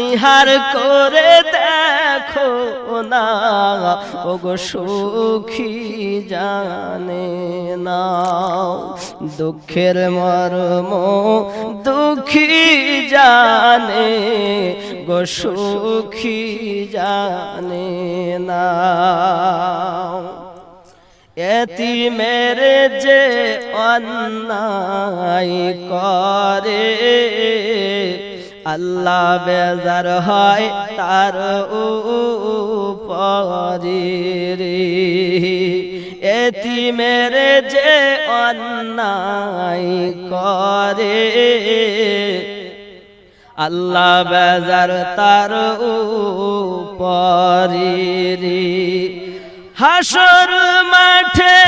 নিহার করে দেখো না ওগো সুখী জানে না দুঃখের মর্ম দুঃখী জানে গো সুখী জানে না এতিমের যে অন্যায় করে আল্লাহ বেজার হয় তার উপরে এতিমের যে অন্যায় করে আল্লাহ বেজার তার উপরে হাসর মাঠে